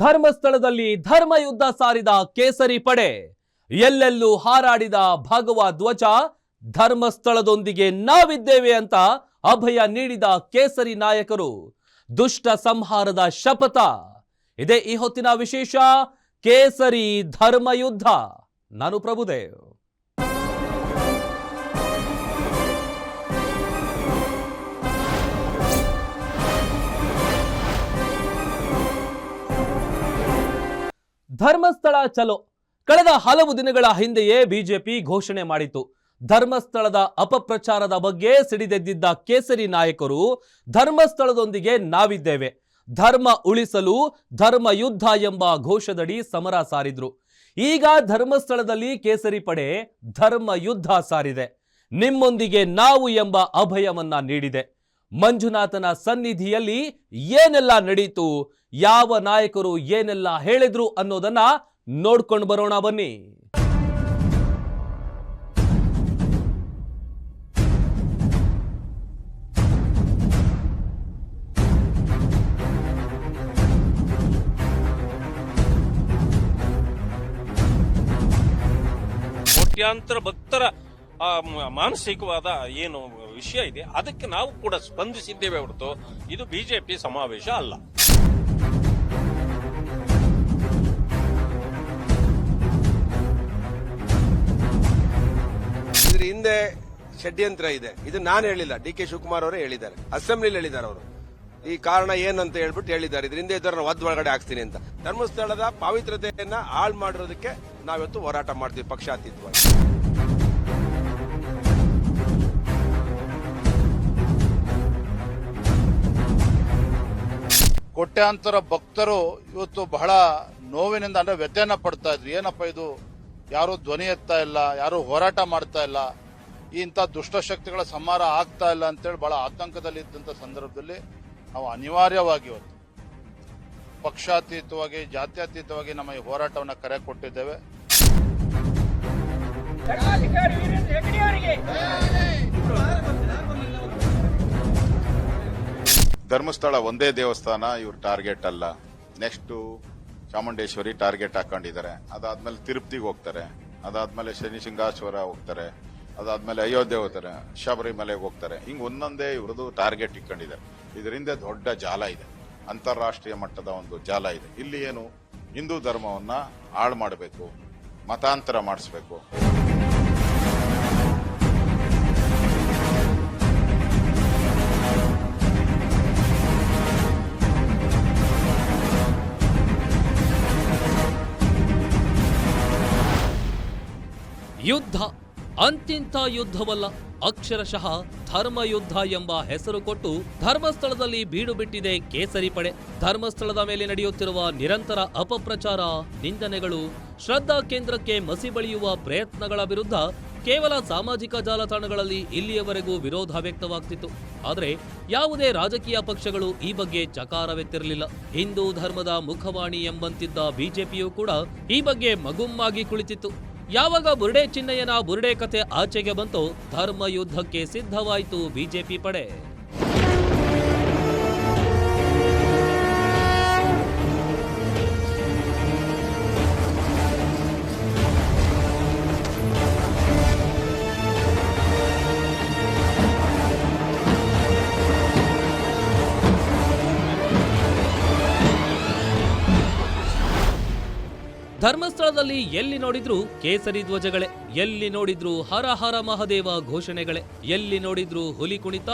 ಧರ್ಮಸ್ಥಳದಲ್ಲಿ ಧರ್ಮಯುದ್ಧ ಸಾರಿದ ಕೇಸರಿ ಪಡೆ, ಎಲ್ಲೆಲ್ಲೂ ಹಾರಾಡಿದ ಭಗವ ಧ್ವಜ, ಧರ್ಮಸ್ಥಳದೊಂದಿಗೆ ನಾವಿದ್ದೇವೆ ಅಂತ ಅಭಯ ನೀಡಿದ ಕೇಸರಿ ನಾಯಕರು, ದುಷ್ಟ ಸಂಹಾರದ ಶಪಥ. ಇದೇ ಈ ಹೊತ್ತಿನ ವಿಶೇಷ ಕೇಸರಿ ಧರ್ಮಯುದ್ಧ. ನಾನು ಪ್ರಭುದೇವ್. ಧರ್ಮಸ್ಥಳ ಚಲೋ ಕಳೆದ ಹಲವು ದಿನಗಳ ಹಿಂದೆಯೇ ಬಿಜೆಪಿ ಘೋಷಣೆ ಮಾಡಿತು. ಧರ್ಮಸ್ಥಳದ ಅಪಪ್ರಚಾರದ ಬಗ್ಗೆ ಸಿಡಿದೆದ್ದಿದ್ದ ಕೇಸರಿ ನಾಯಕರು ಧರ್ಮಸ್ಥಳದೊಂದಿಗೆ ನಾವಿದ್ದೇವೆ, ಧರ್ಮ ಉಳಿಸಲು ಧರ್ಮ ಯುದ್ಧ ಎಂಬ ಘೋಷದಡಿ ಸಮರ ಸಾರಿದ್ರು. ಈಗ ಧರ್ಮಸ್ಥಳದಲ್ಲಿ ಕೇಸರಿ ಪಡೆ ಧರ್ಮ ಯುದ್ಧ ಸಾರಿದೆ, ನಿಮ್ಮೊಂದಿಗೆ ನಾವು ಎಂಬ ಅಭಯವನ್ನ ನೀಡಿದೆ. ಮಂಜುನಾಥನ ಸನ್ನಿಧಿಯಲ್ಲಿ ಏನೆಲ್ಲ ನಡೀತು, ಯಾವ ನಾಯಕರು ಏನೆಲ್ಲ ಹೇಳಿದ್ರು ಅನ್ನೋದನ್ನ ನೋಡ್ಕೊಂಡು ಬರೋಣ ಬನ್ನಿ. ಕೋಟ್ಯಾಂತರ ಭಕ್ತರ ಮಾನಸಿಕವಾದ ಏನು ವಿಷಯ ಇದೆ ಅದಕ್ಕೆ ನಾವು ಕೂಡ ಸ್ಪಂದಿಸಿದ್ದೇವೆ ಹೊರತು ಇದು ಬಿಜೆಪಿ ಸಮಾವೇಶ ಅಲ್ಲ. ಇದ್ರ ಹಿಂದೆ ಷಡ್ಯಂತ್ರ ಇದೆ. ಇದು ನಾನು ಹೇಳಿಲ್ಲ, ಡಿ ಕೆ ಶಿವಕುಮಾರ್ ಅವರೇ ಹೇಳಿದ್ದಾರೆ, ಅಸೆಂಬ್ಲಿಲಿ ಹೇಳಿದ್ದಾರೆ. ಅವರು ಈ ಕಾರಣ ಏನಂತ ಹೇಳ್ಬಿಟ್ಟು ಹೇಳಿದ್ದಾರೆ, ಇದರಿಂದ ಇದರ ಒದ್ ಒಳಗಡೆ ಹಾಕ್ತೀನಿ ಅಂತ. ಧರ್ಮಸ್ಥಳದ ಪಾವಿತ್ರತೆಯನ್ನ ಹಾಳು ಮಾಡಿರೋದಕ್ಕೆ ನಾವಿವತ್ತು ಹೋರಾಟ ಮಾಡ್ತೀವಿ ಪಕ್ಷಾತೀತವಾಗಿ. ಕೋಟ್ಯಾಂತರ ಭಕ್ತರು ಇವತ್ತು ಬಹಳ ನೋವಿನಿಂದ ಅಂದ್ರೆ ವ್ಯಥೆಯನ್ನ ಪಡ್ತಾ ಇದ್ರು. ಏನಪ್ಪ ಇದು, ಯಾರು ಧ್ವನಿ ಎತ್ತಾ ಇಲ್ಲ, ಯಾರು ಹೋರಾಟ ಮಾಡ್ತಾ ಇಲ್ಲ, ಇಂಥ ದುಷ್ಟಶಕ್ತಿಗಳ ಸಂಹಾರ ಆಗ್ತಾ ಇಲ್ಲ ಅಂತೇಳಿ ಬಹಳ ಆತಂಕದಲ್ಲಿ ಇದ್ದಂಥ ಸಂದರ್ಭದಲ್ಲಿ ನಾವು ಅನಿವಾರ್ಯವಾಗಿ ಇವತ್ತು ಪಕ್ಷಾತೀತವಾಗಿ ಜಾತ್ಯತೀತವಾಗಿ ನಮ್ಮ ಈ ಹೋರಾಟವನ್ನು ಕರೆ ಕೊಟ್ಟಿದ್ದೇವೆ. ಧರ್ಮಸ್ಥಳ ಒಂದೇ ದೇವಸ್ಥಾನ ಇವ್ರ ಟಾರ್ಗೆಟ್ ಅಲ್ಲ. ನೆಕ್ಸ್ಟ್ ಚಾಮುಂಡೇಶ್ವರಿ ಟಾರ್ಗೆಟ್ ಹಾಕೊಂಡಿದ್ದಾರೆ, ಅದಾದ್ಮೇಲೆ ತಿರುಪತಿಗೆ ಹೋಗ್ತಾರೆ, ಅದಾದ್ಮೇಲೆ ಶನಿಶಿಂಗಾಶ್ವರ ಹೋಗ್ತಾರೆ, ಅದಾದ್ಮೇಲೆ ಅಯೋಧ್ಯೆ ಹೋಗ್ತಾರೆ, ಶಬರಿಮಲೆಗೆ ಹೋಗ್ತಾರೆ. ಹಿಂಗ್ ಒಂದೊಂದೇ ಇವ್ರದ್ದು ಟಾರ್ಗೆಟ್ ಇಟ್ಕೊಂಡಿದ್ದಾರೆ. ಇದರಿಂದ ದೊಡ್ಡ ಜಾಲ ಇದೆ, ಅಂತಾರಾಷ್ಟ್ರೀಯ ಮಟ್ಟದ ಒಂದು ಜಾಲ ಇದೆ. ಇಲ್ಲಿ ಏನು ಹಿಂದೂ ಧರ್ಮವನ್ನ ಹಾಳು ಮಾಡಬೇಕು, ಮತಾಂತರ ಮಾಡಿಸ್ಬೇಕು. ಯುದ್ಧ ಅಂತಿಂತ ಯುದ್ಧವಲ್ಲ, ಅಕ್ಷರಶಃ ಧರ್ಮಯುದ್ಧ ಎಂಬ ಹೆಸರು ಕೊಟ್ಟು ಧರ್ಮಸ್ಥಳದಲ್ಲಿ ಬೀಡು ಬಿಟ್ಟಿದೆ ಕೇಸರಿ ಪಡೆ. ಧರ್ಮಸ್ಥಳದ ಮೇಲೆ ನಡೆಯುತ್ತಿರುವ ನಿರಂತರ ಅಪಪ್ರಚಾರ, ನಿಂದನೆಗಳು, ಶ್ರದ್ಧಾ ಕೇಂದ್ರಕ್ಕೆ ಮಸಿ ಬಳಿಯುವ ಪ್ರಯತ್ನಗಳ ವಿರುದ್ಧ ಕೇವಲ ಸಾಮಾಜಿಕ ಜಾಲತಾಣಗಳಲ್ಲಿ ಇಲ್ಲಿಯವರೆಗೂ ವಿರೋಧ ವ್ಯಕ್ತವಾಗ್ತಿತ್ತು. ಆದರೆ ಯಾವುದೇ ರಾಜಕೀಯ ಪಕ್ಷಗಳು ಈ ಬಗ್ಗೆ ಚಕಾರವೆತ್ತಿರಲಿಲ್ಲ. ಹಿಂದೂ ಧರ್ಮದ ಮುಖವಾಣಿ ಎಂಬಂತಿದ್ದ ಬಿಜೆಪಿಯೂ ಕೂಡ ಈ ಬಗ್ಗೆ ಮಗುಮ್ಮಾಗಿ ಕುಳಿತಿತ್ತು. ಯಾವಾಗ ಬುರುಡೆ ಚಿನ್ನಯ್ಯನ ಬುರುಡೆ ಕಥೆ ಆಚೆಗೆ ಬಂತೋ ಧರ್ಮ ಯುದ್ಧಕ್ಕೆ ಸಿದ್ಧವಾಯಿತು ಬಿಜೆಪಿ ಪಡೆ. ಧರ್ಮಸ್ಥಳದಲ್ಲಿ ಎಲ್ಲಿ ನೋಡಿದ್ರು ಕೇಸರಿ ಧ್ವಜಗಳೇ, ಎಲ್ಲಿ ನೋಡಿದ್ರು ಹರ ಹರ ಮಹಾದೇವ ಘೋಷಣೆಗಳೇ, ಎಲ್ಲಿ ನೋಡಿದ್ರು ಹುಲಿ ಕುಣಿತ,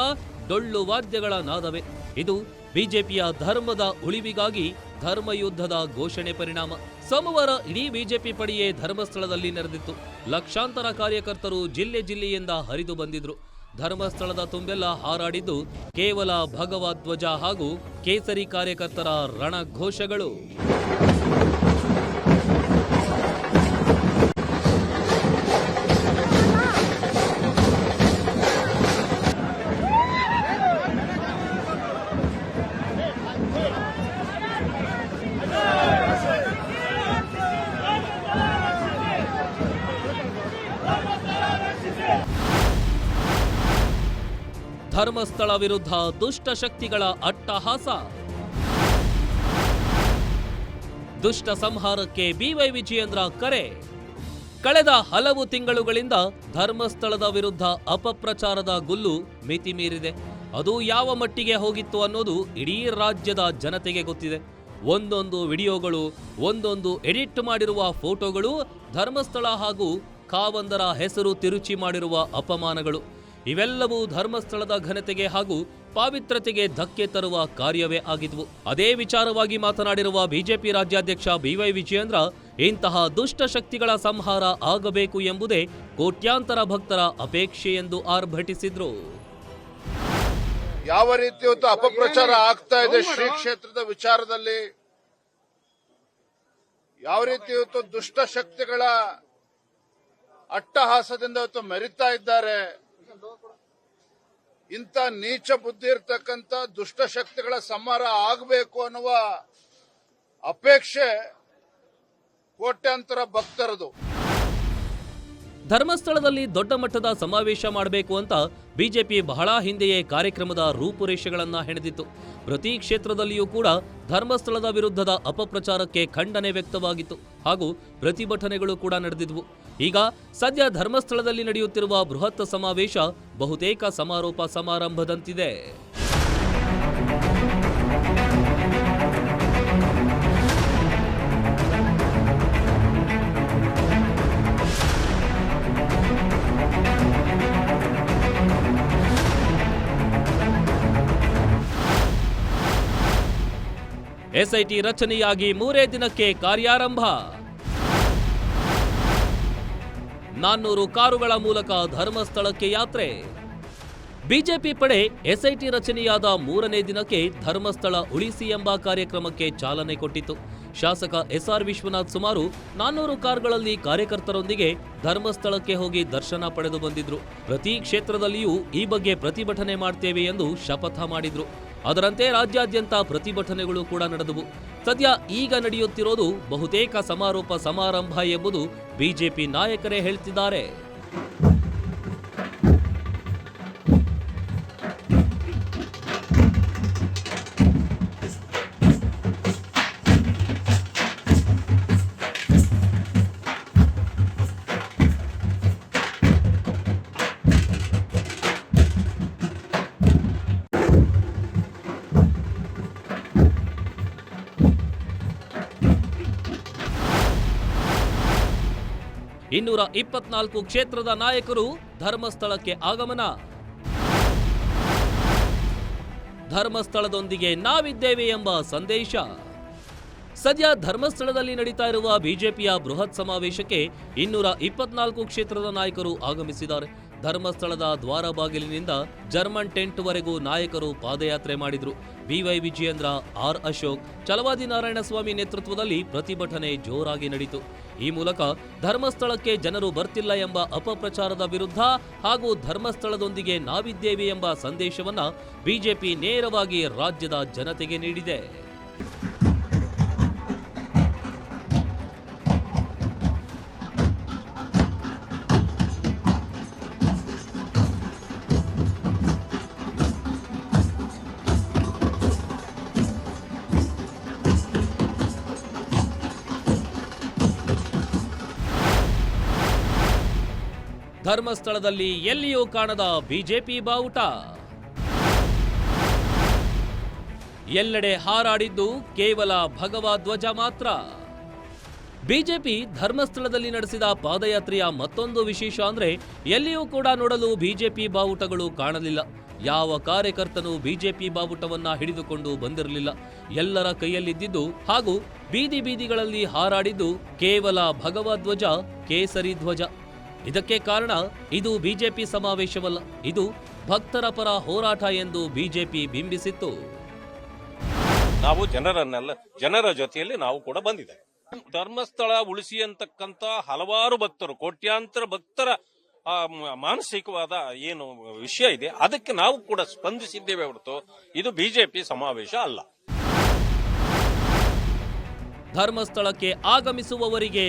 ಡೊಳ್ಳು ವಾದ್ಯಗಳ ನಾದವೇ. ಇದು ಬಿಜೆಪಿಯ ಧರ್ಮದ ಉಳಿವಿಗಾಗಿ ಧರ್ಮಯುದ್ಧದ ಘೋಷಣೆ ಪರಿಣಾಮ. ಸೋಮವಾರ ಇಡೀ ಬಿಜೆಪಿ ಪಡೆಯೇ ಧರ್ಮಸ್ಥಳದಲ್ಲಿ ನೆರೆದಿತ್ತು. ಲಕ್ಷಾಂತರ ಕಾರ್ಯಕರ್ತರು ಜಿಲ್ಲೆ ಜಿಲ್ಲೆಯಿಂದ ಹರಿದು ಬಂದಿದ್ರು. ಧರ್ಮಸ್ಥಳದ ತುಂಬೆಲ್ಲ ಹಾರಾಡಿದ್ದು ಕೇವಲ ಭಗವ ಧ್ವಜ ಹಾಗೂ ಕೇಸರಿ ಕಾರ್ಯಕರ್ತರ ರಣಘೋಷಗಳು. ಧರ್ಮಸ್ಥಳ ವಿರುದ್ಧ ದುಷ್ಟ ಶಕ್ತಿಗಳ ಅಟ್ಟಹಾಸ. ದುಷ್ಟ ಸಂಹಾರಕ್ಕೆ ಬಿವೈ ವಿಜಯೇಂದ್ರ ಕರೆ. ಕಳೆದ ಹಲವು ತಿಂಗಳುಗಳಿಂದ ಧರ್ಮಸ್ಥಳದ ವಿರುದ್ಧ ಅಪಪ್ರಚಾರದ ಗುಲ್ಲು ಮಿತಿ ಮೀರಿದೆ. ಅದು ಯಾವ ಮಟ್ಟಿಗೆ ಹೋಗಿತ್ತು ಅನ್ನೋದು ಇಡೀ ರಾಜ್ಯದ ಜನತೆಗೆ ಗೊತ್ತಿದೆ. ಒಂದೊಂದು ವಿಡಿಯೋಗಳು, ಒಂದೊಂದು ಎಡಿಟ್ ಮಾಡಿರುವ ಫೋಟೋಗಳು ಧರ್ಮಸ್ಥಳ ಹಾಗೂ ಕಾವಂದರ ಹೆಸರು ತಿರುಚಿ ಮಾಡಿರುವ ಅಪಮಾನಗಳು, ಇವೆಲ್ಲವೂ ಧರ್ಮಸ್ಥಳದ ಘನತೆಗೆ ಹಾಗೂ ಪಾವಿತ್ರತೆಗೆ ಧಕ್ಕೆ ತರುವ ಕಾರ್ಯವೇ ಆಗಿದ್ವು. ಅದೇ ವಿಚಾರವಾಗಿ ಮಾತನಾಡಿರುವ ಬಿಜೆಪಿ ರಾಜ್ಯಾಧ್ಯಕ್ಷ ಬಿವೈ ವಿಜಯೇಂದ್ರ, ಇಂತಹ ದುಷ್ಟ ಶಕ್ತಿಗಳ ಸಂಹಾರ ಆಗಬೇಕು ಎಂಬುದೇ ಕೋಟ್ಯಾಂತರ ಭಕ್ತರ ಅಪೇಕ್ಷೆ ಎಂದು ಆರ್ಭಟಿಸಿದ್ರು. ಯಾವ ರೀತಿ ಇವತ್ತು ಅಪಪ್ರಚಾರ ಆಗ್ತಾ ಇದೆ ಶ್ರೀ ಕ್ಷೇತ್ರದ ವಿಚಾರದಲ್ಲಿ, ಯಾವ ರೀತಿ ಇವತ್ತು ದುಷ್ಟ ಶಕ್ತಿಗಳ ಅಟ್ಟಹಾಸದಿಂದ ಇವತ್ತು ಮೆರಿತಾ ಇದ್ದಾರೆ, ಇಂಥ ನೀಚ ಬುದ್ಧಿ ಇರ್ತಕ್ಕಂಥ ದುಷ್ಟ ಶಕ್ತಿಗಳ ಸಂಹಾರ ಆಗಬೇಕು ಅನ್ನುವ ಅಪೇಕ್ಷೆ ಕೋಟ್ಯಾಂತರ ಭಕ್ತರದು. ಧರ್ಮಸ್ಥಳದಲ್ಲಿ ದೊಡ್ಡ ಮಟ್ಟದ ಸಮಾವೇಶ ಮಾಡಬೇಕು ಅಂತ ಬಿಜೆಪಿ ಬಹಳ ಹಿಂದೆಯೇ ಕಾರ್ಯಕ್ರಮದ ರೂಪುರೇಷೆಗಳನ್ನ ಹೆಣೆದಿತ್ತು. ಪ್ರತಿ ಕ್ಷೇತ್ರದಲ್ಲಿಯೂ ಕೂಡ ಧರ್ಮಸ್ಥಳದ ವಿರುದ್ಧದ ಅಪಪ್ರಚಾರಕ್ಕೆ ಖಂಡನೆ ವ್ಯಕ್ತವಾಗಿತ್ತು ಹಾಗೂ ಪ್ರತಿಭಟನೆಗಳು ಕೂಡ ನಡೆದಿದ್ವು. ಈಗ ಸದ್ಯ ಧರ್ಮಸ್ಥಳದಲ್ಲಿ ನಡೆಯುತ್ತಿರುವ ಬೃಹತ್ ಸಮಾವೇಶ ಬಹುತೇಕ ಸಮಾರೋಪ ಸಮಾರಂಭದಂತಿದೆ. ಎಸ್ಐಟಿ ರಚನೆಯಾಗಿ 3 ದಿನಕ್ಕೆ ಕಾರ್ಯಾರಂಭ. 400 ಕಾರುಗಳ ಮೂಲಕ ಧರ್ಮಸ್ಥಳಕ್ಕೆ ಯಾತ್ರೆ. ಬಿಜೆಪಿ ಪಡೆ ಎಸ್ಐಟಿ ರಚನೆಯಾದ 3ನೇ ದಿನಕ್ಕೆ ಧರ್ಮಸ್ಥಳ ಉಳಿಸಿ ಎಂಬ ಕಾರ್ಯಕ್ರಮಕ್ಕೆ ಚಾಲನೆ ಕೊಟ್ಟಿತು. ಶಾಸಕ ಎಸ್ಆರ್ ವಿಶ್ವನಾಥ್ ಸುಮಾರು 400 ಕಾರುಗಳಲ್ಲಿ ಕಾರ್ಯಕರ್ತರೊಂದಿಗೆ ಧರ್ಮಸ್ಥಳಕ್ಕೆ ಹೋಗಿ ದರ್ಶನ ಪಡೆದು ಬಂದಿದ್ರು. ಪ್ರತಿ ಕ್ಷೇತ್ರದಲ್ಲಿಯೂ ಈ ಬಗ್ಗೆ ಪ್ರತಿಭಟನೆ ಮಾಡ್ತೇವೆ ಎಂದು ಶಪಥ ಮಾಡಿದ್ರು. ಅದರಂತೆ ರಾಜ್ಯಾದ್ಯಂತ ಪ್ರತಿಭಟನೆಗಳು ಕೂಡ ನಡೆದವು. ಸದ್ಯ ಈಗ ನಡೆಯುತ್ತಿರೋದು ಬಹುತೇಕ ಸಮಾರೋಪ ಸಮಾರಂಭ ಎಂಬುದು ಬಿಜೆಪಿ ನಾಯಕರೇ ಹೇಳ್ತಿದ್ದಾರೆ. ಇನ್ನೂರ 24 ಕ್ಷೇತ್ರದ ನಾಯಕರು ಧರ್ಮಸ್ಥಳಕ್ಕೆ ಆಗಮನ. ಧರ್ಮಸ್ಥಳದೊಂದಿಗೆ ನಾವಿದ್ದೇವೆ ಎಂಬ ಸಂದೇಶ. ಸದ್ಯ ಧರ್ಮಸ್ಥಳದಲ್ಲಿ ನಡೀತಾ ಇರುವ ಬಿಜೆಪಿಯ ಬೃಹತ್ ಸಮಾವೇಶಕ್ಕೆ 224 ಕ್ಷೇತ್ರದ ನಾಯಕರು ಆಗಮಿಸಿದ್ದಾರೆ. ಧರ್ಮಸ್ಥಳದ ದ್ವಾರ ಬಾಗಿಲಿನಿಂದ ಜರ್ಮನ್ ಟೆಂಟ್ವರೆಗೂ ನಾಯಕರು ಪಾದಯಾತ್ರೆ ಮಾಡಿದ್ರು. ಬಿವೈ ವಿಜಯೇಂದ್ರ, ಆರ್ ಅಶೋಕ್, ಛಲವಾದಿ ನಾರಾಯಣಸ್ವಾಮಿ ನೇತೃತ್ವದಲ್ಲಿ ಪ್ರತಿಭಟನೆ ಜೋರಾಗಿ ನಡೆಯಿತು. ಈ ಮೂಲಕ ಧರ್ಮಸ್ಥಳಕ್ಕೆ ಜನರು ಬರ್ತಿಲ್ಲ ಎಂಬ ಅಪಪ್ರಚಾರದ ವಿರುದ್ಧ ಹಾಗೂ ಧರ್ಮಸ್ಥಳದೊಂದಿಗೆ ನಾವಿದ್ದೇವೆ ಎಂಬ ಸಂದೇಶವನ್ನ ಬಿಜೆಪಿ ನೇರವಾಗಿ ರಾಜ್ಯದ ಜನತೆಗೆ ನೀಡಿದೆ. ಧರ್ಮಸ್ಥಳದಲ್ಲಿ ಎಲ್ಲಿಯೂ ಕಾಣದ ಬಿಜೆಪಿ ಬಾವುಟ. ಎಲ್ಲೆಡೆ ಹಾರಾಡಿದ್ದು ಕೇವಲ ಭಗವಾ ಧ್ವಜ ಮಾತ್ರ. ಬಿಜೆಪಿ ಧರ್ಮಸ್ಥಳದಲ್ಲಿ ನಡೆಸಿದ ಪಾದಯಾತ್ರೆಯ ಮತ್ತೊಂದು ವಿಶೇಷ ಅಂದ್ರೆ ಎಲ್ಲಿಯೂ ಕೂಡ ನೋಡಲು ಬಿಜೆಪಿ ಬಾವುಟಗಳು ಕಾಣಲಿಲ್ಲ. ಯಾವ ಕಾರ್ಯಕರ್ತನೂ ಬಿಜೆಪಿ ಬಾವುಟವನ್ನ ಹಿಡಿದುಕೊಂಡು ಬಂದಿರಲಿಲ್ಲ. ಎಲ್ಲರ ಕೈಯಲ್ಲಿದ್ದಿದ್ದು ಹಾಗೂ ಬೀದಿ ಬೀದಿಗಳಲ್ಲಿ ಹಾರಾಡಿದ್ದು ಕೇವಲ ಭಗವಾ ಧ್ವಜ, ಕೇಸರಿ ಧ್ವಜ. ಇದಕ್ಕೆ ಕಾರಣ ಇದು ಬಿಜೆಪಿ ಸಮಾವೇಶವಲ್ಲ, ಇದು ಭಕ್ತರ ಪರ ಹೋರಾಟ ಎಂದು ಬಿಜೆಪಿ ಬಿಂಬಿಸಿತ್ತು. ನಾವು ಜನರ ಜೊತೆಯಲ್ಲಿ ನಾವು ಕೂಡ ಬಂದಿದ್ದೇವೆ. ಧರ್ಮಸ್ಥಳ ಉಳಿಸಿ ಅಂತಕ್ಕಂತ ಹಲವಾರು ಭಕ್ತರು, ಕೋಟ್ಯಾಂತರ ಭಕ್ತರ ಮಾನಸಿಕವಾದ ಏನು ವಿಷಯ ಇದೆ ಅದಕ್ಕೆ ನಾವು ಕೂಡ ಸ್ಪಂದಿಸಿದ್ದೇವೆ ಹೊರತು ಇದು ಬಿಜೆಪಿ ಸಮಾವೇಶ ಅಲ್ಲ. ಧರ್ಮಸ್ಥಳಕ್ಕೆ ಆಗಮಿಸುವವರಿಗೆ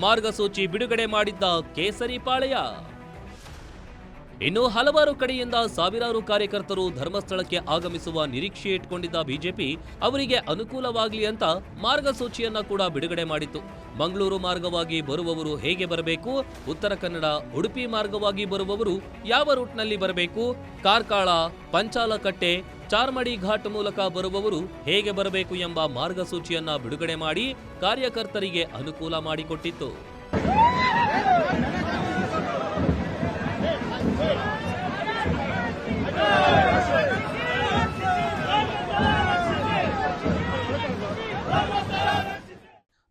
ಮಾರ್ಗಸೂಚಿ ಬಿಡುಗಡೆ ಮಾಡಿದ್ದ ಕೇಸರಿ ಪಾಳೆಯ. ಇನ್ನು ಹಲವಾರು ಕಡೆಯಿಂದ ಸಾವಿರಾರು ಕಾರ್ಯಕರ್ತರು ಧರ್ಮಸ್ಥಳಕ್ಕೆ ಆಗಮಿಸುವ ನಿರೀಕ್ಷೆ ಇಟ್ಕೊಂಡಿದ್ದ ಬಿಜೆಪಿ ಅವರಿಗೆ ಅನುಕೂಲವಾಗಲಿ ಅಂತ ಮಾರ್ಗಸೂಚಿಯನ್ನ ಕೂಡ ಬಿಡುಗಡೆ ಮಾಡಿತ್ತು. ಮಂಗಳೂರು ಮಾರ್ಗವಾಗಿ ಬರುವವರು ಹೇಗೆ ಬರಬೇಕು, ಉತ್ತರ ಕನ್ನಡ ಉಡುಪಿ ಮಾರ್ಗವಾಗಿ ಬರುವವರು ಯಾವ ರೂಟ್ನಲ್ಲಿ ಬರಬೇಕು, ಕಾರ್ಕಳ, ಪಂಚಾಲಕಟ್ಟೆ, ಚಾರ್ಮಡಿ ಘಾಟ್ ಮೂಲಕ ಬರುವವರು ಹೇಗೆ ಬರಬೇಕು ಎಂಬ ಮಾರ್ಗಸೂಚಿಯನ್ನ ಬಿಡುಗಡೆ ಮಾಡಿ ಕಾರ್ಯಕರ್ತರಿಗೆ ಅನುಕೂಲ ಮಾಡಿಕೊಟ್ಟಿತ್ತು.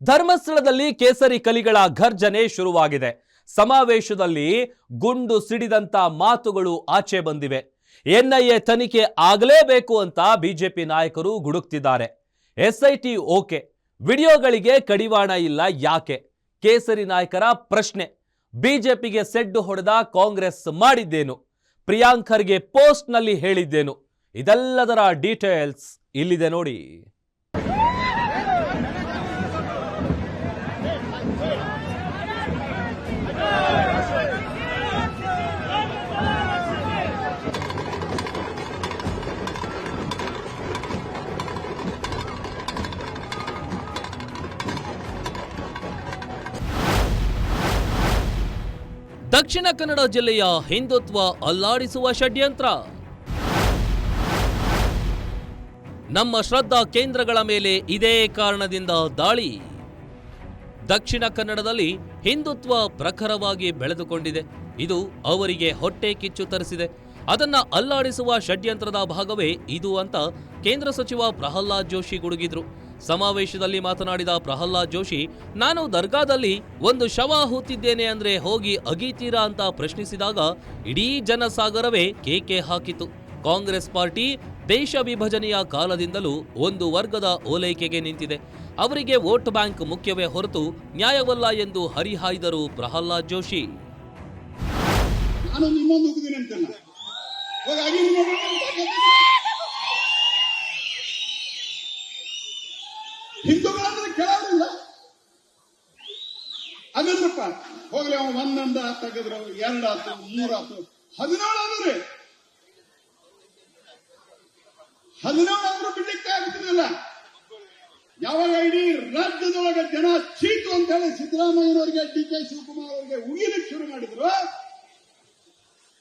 ಧರ್ಮಸ್ಥಳದಲ್ಲಿ ಕೇಸರಿ ಕಲಿಗಳ ಘರ್ಜನೆ ಶುರುವಾಗಿದೆ. ಸಮಾವೇಶದಲ್ಲಿ ಗುಂಡು ಸಿಡಿದಂತ ಮಾತುಗಳು ಆಚೆ ಬಂದಿವೆ. ಎನ್ಐಎ ತನಿಖೆ ಆಗಲೇಬೇಕು ಅಂತ ಬಿಜೆಪಿ ನಾಯಕರು ಗುಡುಕ್ತಿದ್ದಾರೆ. ಎಸ್ಐಟಿ ಓಕೆ, ವಿಡಿಯೋಗಳಿಗೆ ಕಡಿವಾಣ ಇಲ್ಲ ಯಾಕೆ? ಕೇಸರಿ ನಾಯಕರ ಪ್ರಶ್ನೆ. ಬಿಜೆಪಿಗೆ ಸೆಡ್ಡು ಹೊಡೆದ ಕಾಂಗ್ರೆಸ್ ಮಾಡಿದ್ದೇನು? ಪ್ರಿಯಾಂಕ್ ಖರ್ಗೆ ಪೋಸ್ಟ್ನಲ್ಲಿ ಹೇಳಿದ್ದೇನು? ಇದೆಲ್ಲದರ ಡೀಟೇಲ್ಸ್ ಇಲ್ಲಿದೆ ನೋಡಿ. ದಕ್ಷಿಣ ಕನ್ನಡ ಜಿಲ್ಲೆಯ ಹಿಂದುತ್ವ ಅಲ್ಲಾಡಿಸುವ ಷಡ್ಯಂತ್ರ. ನಮ್ಮ ಶ್ರದ್ಧಾ ಕೇಂದ್ರಗಳ ಮೇಲೆ ಇದೇ ಕಾರಣದಿಂದ ದಾಳಿ. ದಕ್ಷಿಣ ಕನ್ನಡದಲ್ಲಿ ಹಿಂದುತ್ವ ಪ್ರಖರವಾಗಿ ಬೆಳೆದುಕೊಂಡಿದೆ. ಇದು ಅವರಿಗೆ ಹೊಟ್ಟೆ ಕಿಚ್ಚು ತರಿಸಿದೆ. ಅದನ್ನ ಅಲ್ಲಾಡಿಸುವ ಷಡ್ಯಂತ್ರದ ಭಾಗವೇ ಇದು ಅಂತ ಕೇಂದ್ರ ಸಚಿವ ಪ್ರಹ್ಲಾದ್ ಜೋಶಿ ಗುಡುಗಿದ್ರು. ಸಮಾವೇಶದಲ್ಲಿ ಮಾತನಾಡಿದ ಪ್ರಹ್ಲಾದ್ ಜೋಶಿ, ನಾನು ದರ್ಗಾದಲ್ಲಿ ಒಂದು ಶವ ಹೂತಿದ್ದೇನೆ ಅಂದ್ರೆ ಹೋಗಿ ಅಗೀತೀರಾ ಅಂತ ಪ್ರಶ್ನಿಸಿದಾಗ ಇಡೀ ಜನಸಾಗರವೇ ಕೇಕೆ ಹಾಕಿತು. ಕಾಂಗ್ರೆಸ್ ಪಾರ್ಟಿ ದೇಶ ವಿಭಜನೆಯ ಕಾಲದಿಂದಲೂ ಒಂದು ವರ್ಗದ ಓಲೈಕೆಗೆ ನಿಂತಿದೆ. ಅವರಿಗೆ ವೋಟ್ ಬ್ಯಾಂಕ್ ಮುಖ್ಯವೇ ಹೊರತು ನ್ಯಾಯವಲ್ಲ ಎಂದು ಹರಿಹಾಯ್ದರು ಪ್ರಹ್ಲಾದ್ ಜೋಶಿ. ಹಿಂದೂಗಳಂದ್ರೆ ಕೇಳೋದಿಲ್ಲ. ಅದನ್ನಪ್ಪ ಹೋಗ್ಲಿ, ಅವ ಒಂದೊಂದು ತೆಗೆದ್ರು, 2 ಆತು, 3 ಆತು, 17 ಆದ್ರೆ 17 ಆದ್ರೂ ಬಿಡ್ಲಿಕ್ಕೆ ಆಗ್ತಿರಲಿಲ್ಲ. ಯಾವಾಗ ಇಡೀ ರಾಜ್ಯದೊಳಗೆ ಜನ ಚೀಟು ಅಂತ ಹೇಳಿ ಸಿದ್ದರಾಮಯ್ಯನವರಿಗೆ, DK ಶಿವಕುಮಾರ್ ಅವರಿಗೆ ಉಗಿಲಿಕ್ಕೆ ಶುರು ಮಾಡಿದ್ರು,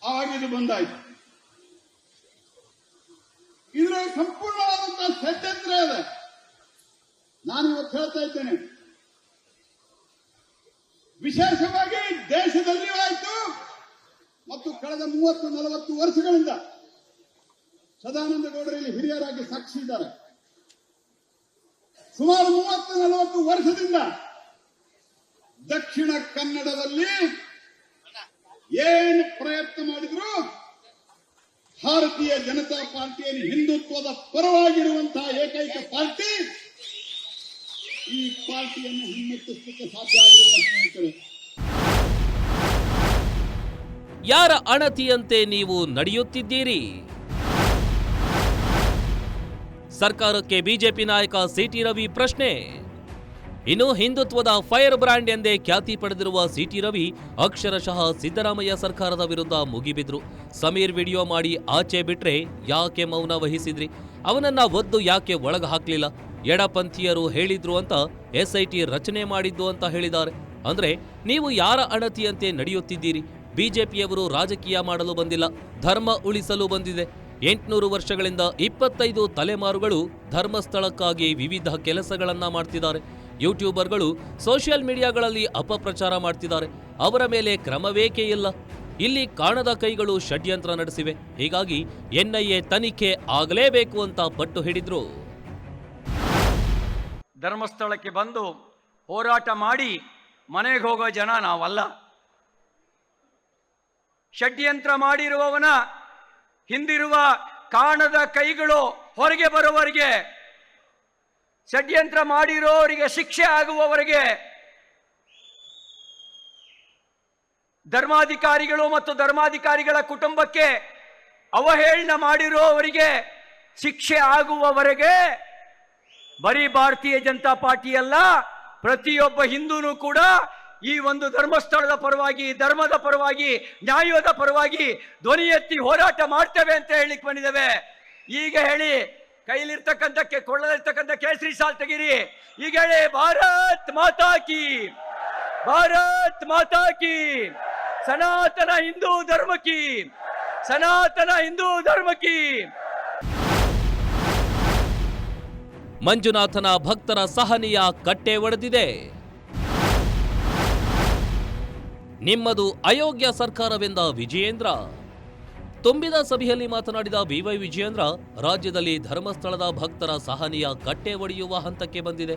ಆವಾಗ ಇದು ಬಂದಾಯ್ತು. ಇದರ ಸಂಪೂರ್ಣವಾದಂತಹ ಷಡ್ಯಂತ್ರ ಇದೆ. ನಾನು ಇವತ್ತು ಹೇಳ್ತಾ ಇದ್ದೇನೆ, ವಿಶೇಷವಾಗಿ ದೇಶದಲ್ಲಿಯೂ ಆಯಿತು ಮತ್ತು ಕಳೆದ 30-40 ವರ್ಷಗಳಿಂದ ಸದಾನಂದ ಗೌಡರಲ್ಲಿ ಹಿರಿಯರಾಗಿ ಸಾಕ್ಷಿದ್ದಾರೆ. ಸುಮಾರು 30-40 ವರ್ಷದಿಂದ ದಕ್ಷಿಣ ಕನ್ನಡದಲ್ಲಿ ಏನು ಪ್ರಯತ್ನ ಮಾಡಿದ್ರು ಭಾರತೀಯ ಜನತಾ ಪಾರ್ಟಿಯನ್ನು ಹಿಂದುತ್ವದ ಪರವಾಗಿರುವಂತಹ ಏಕೈಕ ಪಾರ್ಟಿ ಈ ಪಾರ್ಟಿಯನ್ನು ಹಿಮ್ಮೆಟ್ಟಿಸಲಿಕ್ಕೆ ಸಾಧ್ಯ ಆಗಲಿಲ್ಲ ಸ್ನೇಹಿತರೆ. ಯಾರ ಅಣತಿಯಂತೆ ನೀವು ನಡೆಯುತ್ತಿದ್ದೀರಿ? ಸರ್ಕಾರಕ್ಕೆ ಬಿಜೆಪಿ ನಾಯಕ ಸಿಟಿ ರವಿ ಪ್ರಶ್ನೆ. ಇನ್ನು ಹಿಂದುತ್ವದ ಫೈರ್ ಬ್ರ್ಯಾಂಡ್ ಎಂದೇ ಖ್ಯಾತಿ ಪಡೆದಿರುವ ಸಿಟಿ ರವಿ ಅಕ್ಷರಶಃ ಸಿದ್ದರಾಮಯ್ಯ ಸರ್ಕಾರದ ವಿರುದ್ಧ ಮುಗಿಬಿದ್ರು. ಸಮೀರ್ ವಿಡಿಯೋ ಮಾಡಿ ಆಚೆ ಬಿಟ್ರೆ ಯಾಕೆ ಮೌನ ವಹಿಸಿದ್ರಿ? ಅವನನ್ನ ಒದ್ದು ಯಾಕೆ ಒಳಗ ಹಾಕ್ಲಿಲ್ಲ? ಎಡಪಂಥೀಯರು ಹೇಳಿದ್ರು ಅಂತ ಎಸ್ಐಟಿ ರಚನೆ ಮಾಡಿದ್ದು ಅಂತ ಹೇಳಿದ್ದಾರೆ. ಅಂದ್ರೆ ನೀವು ಯಾರ ಅಣತಿಯಂತೆ ನಡೆಯುತ್ತಿದ್ದೀರಿ? ಬಿಜೆಪಿಯವರು ರಾಜಕೀಯ ಮಾಡಲು ಬಂದಿಲ್ಲ, ಧರ್ಮ ಉಳಿಸಲು ಬಂದಿದೆ. 800 ವರ್ಷಗಳಿಂದ 25 ತಲೆಮಾರುಗಳು ಧರ್ಮಸ್ಥಳಕ್ಕಾಗಿ ವಿವಿಧ ಕೆಲಸಗಳನ್ನ ಮಾಡ್ತಿದ್ದಾರೆ. ಯೂಟ್ಯೂಬರ್ಗಳು ಸೋಷಿಯಲ್ ಮೀಡಿಯಾಗಳಲ್ಲಿ ಅಪಪ್ರಚಾರ ಮಾಡ್ತಿದ್ದಾರೆ. ಅವರ ಮೇಲೆ ಕ್ರಮವೇಕೆ ಇಲ್ಲ? ಇಲ್ಲಿ ಕಾಣದ ಕೈಗಳು ಷಡ್ಯಂತ್ರ ನಡೆಸಿವೆ. ಹೀಗಾಗಿ ಎನ್ಐಎ ತನಿಖೆ ಆಗಲೇಬೇಕು ಅಂತ ಪಟ್ಟು ಹಿಡಿದ್ರು. ಧರ್ಮಸ್ಥಳಕ್ಕೆ ಬಂದು ಹೋರಾಟ ಮಾಡಿ ಮನೆಗೆ ಹೋಗೋ ಜನ ನಾವಲ್ಲ. ಷಡ್ಯಂತ್ರ ಮಾಡಿರುವವನ ಹಿಂದಿರುವ ಕಾಣದ ಕೈಗಳು ಹೊರಗೆ ಬರುವವರೆಗೆ, ಷಡ್ಯಂತ್ರ ಮಾಡಿರೋವರಿಗೆ ಶಿಕ್ಷೆ ಆಗುವವರೆಗೆ, ಧರ್ಮಾಧಿಕಾರಿಗಳು ಮತ್ತು ಧರ್ಮಾಧಿಕಾರಿಗಳ ಕುಟುಂಬಕ್ಕೆ ಅವಹೇಳನ ಮಾಡಿರುವವರಿಗೆ ಶಿಕ್ಷೆ ಆಗುವವರೆಗೆ ಬರೀ ಭಾರತೀಯ ಜನತಾ ಪಾರ್ಟಿ ಅಲ್ಲ, ಪ್ರತಿಯೊಬ್ಬ ಹಿಂದೂನು ಕೂಡ ಈ ಒಂದು ಧರ್ಮಸ್ಥಳದ ಪರವಾಗಿ, ಧರ್ಮದ ಪರವಾಗಿ, ನ್ಯಾಯದ ಪರವಾಗಿ ಧ್ವನಿ ಎತ್ತಿ ಹೋರಾಟ ಮಾಡ್ತೇವೆ ಅಂತ ಹೇಳಿಕ್ ಬಂದಿದ್ದೇವೆ. ಈಗ ಹೇಳಿ, ಕೈಲಿರ್ತಕ್ಕಂಥ ಕೊಳ್ಳಲಿರ್ತಕ್ಕಂಥ ಕೇಸರಿ ಸಾಲ್ ತೆಗೀರಿ. ಈಗ ಹೇಳಿ, ಭಾರತ್ ಮಾತಾ ಕಿ, ಭಾರತ್ ಮಾತಾ ಕಿ, ಸನಾತನ ಹಿಂದೂ ಧರ್ಮ ಕಿ, ಸನಾತನ ಹಿಂದೂ ಧರ್ಮ ಕಿ. ಮಂಜುನಾಥನ ಭಕ್ತರ ಸಹನೆಯ ಕಟ್ಟೆ ಒಡೆದಿದೆ. ನಿಮ್ಮದು ಅಯೋಗ್ಯ ಸರ್ಕಾರವೆಂದ ವಿಜಯೇಂದ್ರ. ತುಂಬಿದ ಸಭೆಯಲ್ಲಿ ಮಾತನಾಡಿದ ಬಿವೈ ವಿಜಯೇಂದ್ರ, ರಾಜ್ಯದಲ್ಲಿ ಧರ್ಮಸ್ಥಳದ ಭಕ್ತರ ಸಹನೆಯ ಕಟ್ಟೆ ಒಡೆಯುವ ಹಂತಕ್ಕೆ ಬಂದಿದೆ.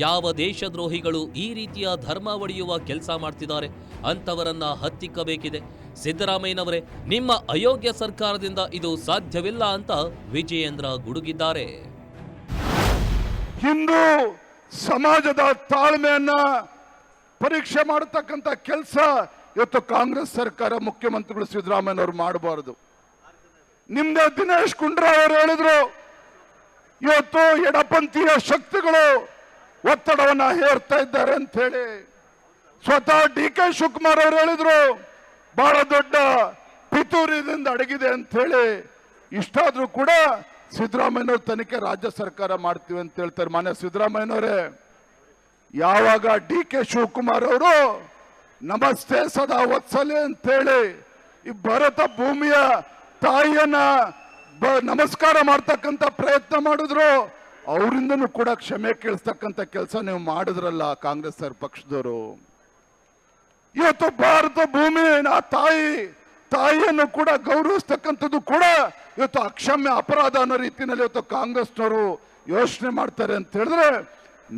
ಯಾವ ದೇಶದ್ರೋಹಿಗಳು ಈ ರೀತಿಯ ಧರ್ಮ ಒಡೆಯುವ ಕೆಲಸ ಮಾಡ್ತಿದ್ದಾರೆ ಅಂತವರನ್ನ ಹತ್ತಿಕ್ಕಬೇಕಿದೆ. ಸಿದ್ದರಾಮಯ್ಯನವರೇ, ನಿಮ್ಮ ಅಯೋಗ್ಯ ಸರ್ಕಾರದಿಂದ ಇದು ಸಾಧ್ಯವಿಲ್ಲ ಅಂತ ವಿಜಯೇಂದ್ರ ಗುಡುಗಿದ್ದಾರೆ. ಹಿಂದೂ ಸಮಾಜದ ತಾಳ್ಮೆಯನ್ನ ಪರೀಕ್ಷೆ ಮಾಡತಕ್ಕಂಥ ಕೆಲಸ ಇವತ್ತು ಕಾಂಗ್ರೆಸ್ ಸರ್ಕಾರ, ಮುಖ್ಯಮಂತ್ರಿಗಳು ಸಿದ್ದರಾಮಯ್ಯನವರು ಮಾಡಬಾರದು. ನಿಮ್ದೇ ದಿನೇಶ್ ಗುಂಡೂರಾವ್ ಅವರು ಹೇಳಿದ್ರು, ಇವತ್ತು ಎಡಪಂಥೀಯ ಶಕ್ತಿಗಳು ಒತ್ತಡವನ್ನ ಹೇರ್ತಾ ಇದ್ದಾರೆ ಅಂತ ಹೇಳಿ. ಸ್ವತಃ ಡಿ.ಕೆ. ಶಿವಕುಮಾರ್ ಅವರು ಹೇಳಿದ್ರು, ಬಹಳ ದೊಡ್ಡ ಪಿತೂರಿಯಿಂದ ಅಡಗಿದೆ ಅಂತ ಹೇಳಿ. ಇಷ್ಟಾದ್ರೂ ಕೂಡ ಸಿದ್ದರಾಮಯ್ಯನವ್ರ ತನಿಖೆ ರಾಜ್ಯ ಸರ್ಕಾರ ಮಾಡ್ತೀವಿ ಅಂತ ಹೇಳ್ತಾರೆ. ಮಾನ್ಯ ಸಿದ್ದರಾಮಯ್ಯನವರೇ, ಯಾವಾಗ ಡಿ.ಕೆ. ಶಿವಕುಮಾರ್ ಅವರು ನಮಸ್ತೆ ಸದಾ ವತ್ಸಲೆ ಅಂತ ಹೇಳಿ ಈ ಭಾರತ ಭೂಮಿಯ ತಾಯಿಯನ್ನ ನಮಸ್ಕಾರ ಮಾಡ್ತಕ್ಕಂಥ ಪ್ರಯತ್ನ ಮಾಡಿದ್ರು, ಅವರಿಂದನೂ ಕೂಡ ಕ್ಷಮೆ ಕೇಳಿಸ್ತಕ್ಕಂಥ ಕೆಲಸ ನೀವು ಮಾಡಿದ್ರಲ್ಲ ಕಾಂಗ್ರೆಸ್ ಪಕ್ಷದವರು. ಇವತ್ತು ಭಾರತ ಭೂಮಿ ತಾಯಿಯನ್ನು ಕೂಡ ಗೌರವಿಸ್ತಕ್ಕಂಥದ್ದು ಕೂಡ ಇವತ್ತು ಅಕ್ಷಮ್ಯ ಅಪರಾಧ ಅನ್ನೋ ರೀತಿಯಲ್ಲಿ ಇವತ್ತು ಕಾಂಗ್ರೆಸ್ನವರು ಯೋಚನೆ ಮಾಡ್ತಾರೆ ಅಂತ ಹೇಳಿದ್ರೆ,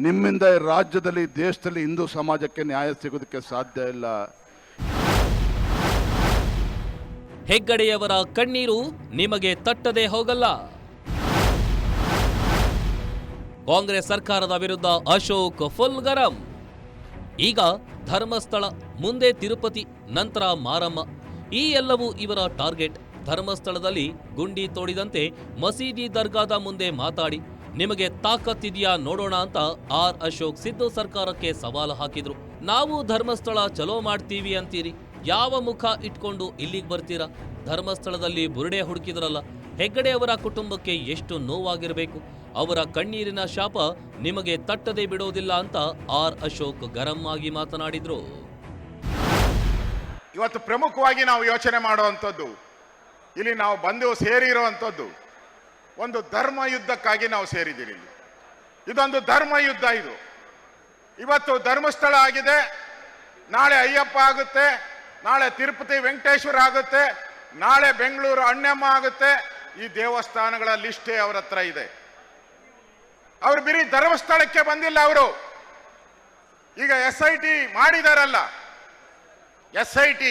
ನಿಮ್ಮಿಂದ ಈ ರಾಜ್ಯದಲ್ಲಿ, ದೇಶದಲ್ಲಿ ಹಿಂದೂ ಸಮಾಜಕ್ಕೆ ನ್ಯಾಯ ಸಿಗೋದಕ್ಕೆ ಸಾಧ್ಯ ಇಲ್ಲ. ಹೆಗ್ಗಡೆಯವರ ಕಣ್ಣೀರು ನಿಮಗೆ ತಟ್ಟದೆ ಹೋಗಲ್ಲ. ಕಾಂಗ್ರೆಸ್ ಸರ್ಕಾರದ ವಿರುದ್ಧ ಅಶೋಕ್ ಫುಲ್ ಗರಂ. ಈಗ ಧರ್ಮಸ್ಥಳ, ಮುಂದೆ ತಿರುಪತಿ, ನಂತರ ಮಾರಮ್ಮ, ಈ ಎಲ್ಲವೂ ಇವರ ಟಾರ್ಗೆಟ್. ಧರ್ಮಸ್ಥಳದಲ್ಲಿ ಗುಂಡಿ ತೋಡಿದಂತೆ ಮಸೀದಿ ದರ್ಗಾದ ಮುಂದೆ ಮಾತಾಡಿ ನಿಮಗೆ ತಾಕತ್ತಿದೆಯಾ ನೋಡೋಣ ಅಂತ ಆರ್ ಅಶೋಕ್ ಸಿದ್ದು ಸರ್ಕಾರಕ್ಕೆ ಸವಾಲು ಹಾಕಿದ್ರು. ನಾವು ಧರ್ಮಸ್ಥಳ ಚಲೋ ಮಾಡ್ತೀವಿ ಅಂತೀರಿ, ಯಾವ ಮುಖ ಇಟ್ಕೊಂಡು ಇಲ್ಲಿಗೆ ಬರ್ತೀರಾ? ಧರ್ಮಸ್ಥಳದಲ್ಲಿ ಬುರುಡೆ ಹುಡುಕಿದ್ರಲ್ಲ, ಹೆಗ್ಗಡೆ ಅವರ ಕುಟುಂಬಕ್ಕೆ ಎಷ್ಟು ನೋವಾಗಿರಬೇಕು. ಅವರ ಕಣ್ಣೀರಿನ ಶಾಪ ನಿಮಗೆ ತಟ್ಟದೆ ಬಿಡೋದಿಲ್ಲ ಅಂತ ಆರ್ ಅಶೋಕ್ ಗರಂ ಆಗಿ ಮಾತನಾಡಿದ್ರು. ಇವತ್ತು ಪ್ರಮುಖವಾಗಿ ನಾವು ಯೋಚನೆ ಮಾಡುವಂಥದ್ದು, ಇಲ್ಲಿ ನಾವು ಬಂದು ಸೇರಿರುವಂಥದ್ದು ಒಂದು ಧರ್ಮ ಯುದ್ಧಕ್ಕಾಗಿ ನಾವು ಸೇರಿದ್ದೀರಿ. ಇದೊಂದು ಧರ್ಮ ಯುದ್ಧ. ಇದು ಇವತ್ತು ಧರ್ಮಸ್ಥಳ ಆಗಿದೆ, ನಾಳೆ ಅಯ್ಯಪ್ಪ ಆಗುತ್ತೆ, ನಾಳೆ ತಿರುಪತಿ ವೆಂಕಟೇಶ್ವರ ಆಗುತ್ತೆ, ನಾಳೆ ಬೆಂಗಳೂರು ಅಣ್ಣಮ್ಮ ಆಗುತ್ತೆ. ಈ ದೇವಸ್ಥಾನಗಳ ಲಿಸ್ಟೇ ಅವರ ಹತ್ರ ಇದೆ. ಅವರು ಬರೀ ಧರ್ಮಸ್ಥಳಕ್ಕೆ ಬಂದಿಲ್ಲ. ಅವರು ಈಗ SIT ಮಾಡಿದಾರಲ್ಲ, SIT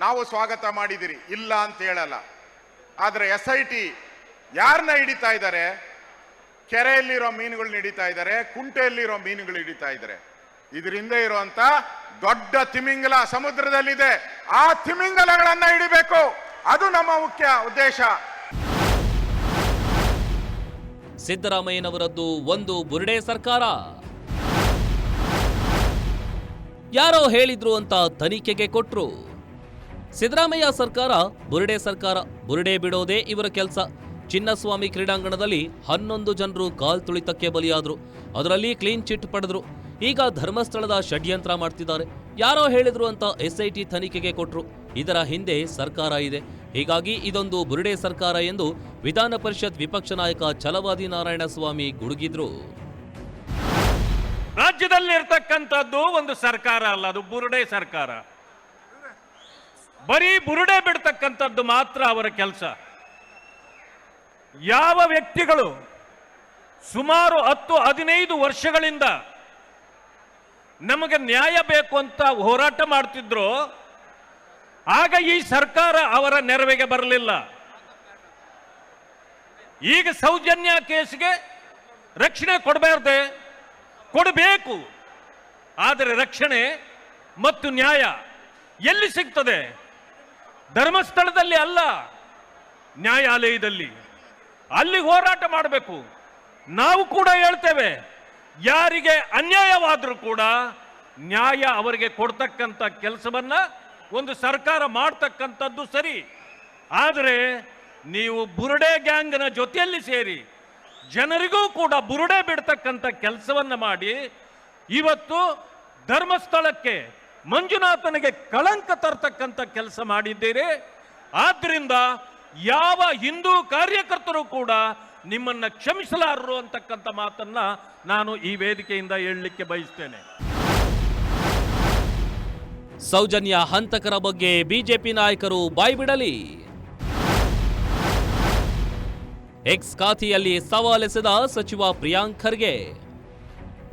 ನಾವು ಸ್ವಾಗತ ಮಾಡಿದಿರಿ, ಇಲ್ಲ ಅಂತ ಹೇಳಲ್ಲ. ಆದ್ರೆ SIT ಯಾರನ್ನ ಹಿಡಿತಾ ಇದ್ದಾರೆ? ಕೆರೆಯಲ್ಲಿರೋ ಮೀನುಗಳನ್ನ ಹಿಡಿತಾ ಇದ್ದಾರೆ, ಕುಂಟೆಯಲ್ಲಿರೋ ಮೀನುಗಳು ಹಿಡಿತಾ ಇದ್ದಾರೆ. ಇದರಿಂದ ಇರುವಂತ ದೊಡ್ಡ ತಿಮಿಂಗಲ ಸಮುದ್ರದಲ್ಲಿದೆ, ಆ ತಿಮಿಂಗಲಗಳನ್ನ ಹಿಡಿಬೇಕು. ಅದು ನಮ್ಮ ಮುಖ್ಯ ಉದ್ದೇಶ. ಸಿದ್ದರಾಮಯ್ಯನವರದ್ದು ಒಂದು ಬುರುಡೆ ಸರ್ಕಾರ. ಯಾರೋ ಹೇಳಿದ್ರು ಅಂತ ತನಿಖೆಗೆ ಕೊಟ್ರು. ಸಿದ್ದರಾಮಯ್ಯ ಸರ್ಕಾರ ಬುರುಡೆ ಸರ್ಕಾರ. ಬುರುಡೆ ಬಿಡೋದೇ ಇವರ ಕೆಲಸ. ಚಿನ್ನಸ್ವಾಮಿ ಕ್ರೀಡಾಂಗಣದಲ್ಲಿ 11 ಜನರು ಕಾಲ್ ತುಳಿತಕ್ಕೆ ಬಲಿಯಾದ್ರು. ಅದರಲ್ಲಿ ಕ್ಲೀನ್ ಚಿಟ್ ಪಡೆದ್ರು. ಈಗ ಧರ್ಮಸ್ಥಳದ ಷಡ್ಯಂತ್ರ ಮಾಡ್ತಿದ್ದಾರೆ. ಯಾರೋ ಹೇಳಿದ್ರು ಅಂತ SIT ತನಿಖೆಗೆ ಕೊಟ್ರು. ಇದರ ಹಿಂದೆ ಸರ್ಕಾರ ಇದೆ. ಹೀಗಾಗಿ ಇದೊಂದು ಬುರುಡೆ ಸರ್ಕಾರ ಎಂದು ವಿಧಾನ ಪರಿಷತ್ ವಿಪಕ್ಷ ನಾಯಕ ಛಲವಾದಿ ನಾರಾಯಣಸ್ವಾಮಿ ಗುಡುಗಿದ್ರು. ರಾಜ್ಯದಲ್ಲಿರ್ತಕ್ಕಂಥದ್ದು ಒಂದು ಸರ್ಕಾರ ಅಲ್ಲ, ಅದು ಬುರುಡೆ ಸರ್ಕಾರ. ಬರೀ ಬುರುಡೆ ಬಿಡ್ತಕ್ಕಂಥದ್ದು ಮಾತ್ರ ಅವರ ಕೆಲಸ. ಯಾವ ವ್ಯಕ್ತಿಗಳು ಸುಮಾರು 10-15 ವರ್ಷಗಳಿಂದ ನಮಗೆ ನ್ಯಾಯ ಬೇಕು ಅಂತ ಹೋರಾಟ ಮಾಡ್ತಿದ್ರು, ಆಗ ಈ ಸರ್ಕಾರ ಅವರ ನೆರವಿಗೆ ಬರಲಿಲ್ಲ. ಈಗ ಸೌಜನ್ಯ ಕೇಸ್ಗೆ ರಕ್ಷಣೆ ಕೊಡಬಾರ್ದೆ? ಕೊಡಬೇಕು. ಆದರೆ ರಕ್ಷಣೆ ಮತ್ತು ನ್ಯಾಯ ಎಲ್ಲಿ ಸಿಗ್ತದೆ? ಧರ್ಮಸ್ಥಳದಲ್ಲಿ ಅಲ್ಲ, ನ್ಯಾಯಾಲಯದಲ್ಲಿ. ಅಲ್ಲಿ ಹೋರಾಟ ಮಾಡಬೇಕು. ನಾವು ಕೂಡ ಹೇಳ್ತೇವೆ, ಯಾರಿಗೆ ಅನ್ಯಾಯವಾದರೂ ಕೂಡ ನ್ಯಾಯ ಅವರಿಗೆ ಕೊಡ್ತಕ್ಕಂಥ ಕೆಲಸವನ್ನ ಒಂದು ಸರ್ಕಾರ ಮಾಡ್ತಕ್ಕಂಥದ್ದು ಸರಿ. ಆದರೆ ನೀವು ಬುರುಡೆ ಗ್ಯಾಂಗ್ನ ಜೊತೆಯಲ್ಲಿ ಸೇರಿ ಜನರಿಗೂ ಕೂಡ ಬುರುಡೆ ಬಿಡ್ತಕ್ಕಂಥ ಕೆಲಸವನ್ನ ಮಾಡಿ ಇವತ್ತು ಧರ್ಮಸ್ಥಳಕ್ಕೆ ಮಂಜುನಾಥನಿಗೆ ಕಳಂಕ ತರ್ತಕ್ಕಂಥ ಕೆಲಸ ಮಾಡಿದ್ದೀರಿ. ಆದ್ರಿಂದ ಯಾವ ಹಿಂದೂ ಕಾರ್ಯಕರ್ತರು ಕೂಡ ನಿಮ್ಮನ್ನ ಕ್ಷಮಿಸಲಾರರು ಅಂತಕ್ಕಂಥ ಮಾತನ್ನ ನಾನು ಈ ವೇದಿಕೆಯಿಂದ ಹೇಳಲಿಕ್ಕೆ ಬಯಸ್ತೇನೆ. ಸೌಜನ್ಯ ಹಂತಕರ ಬಗ್ಗೆ ಬಿಜೆಪಿ ನಾಯಕರು ಬಾಯ್ಬಿಡಲಿ. ಎಕ್ಸ್ ಖಾತೆಯಲ್ಲಿ ಸವಾಲೆಸೆದ ಸಚಿವ ಪ್ರಿಯಾಂಕ್ ಖರ್ಗೆ.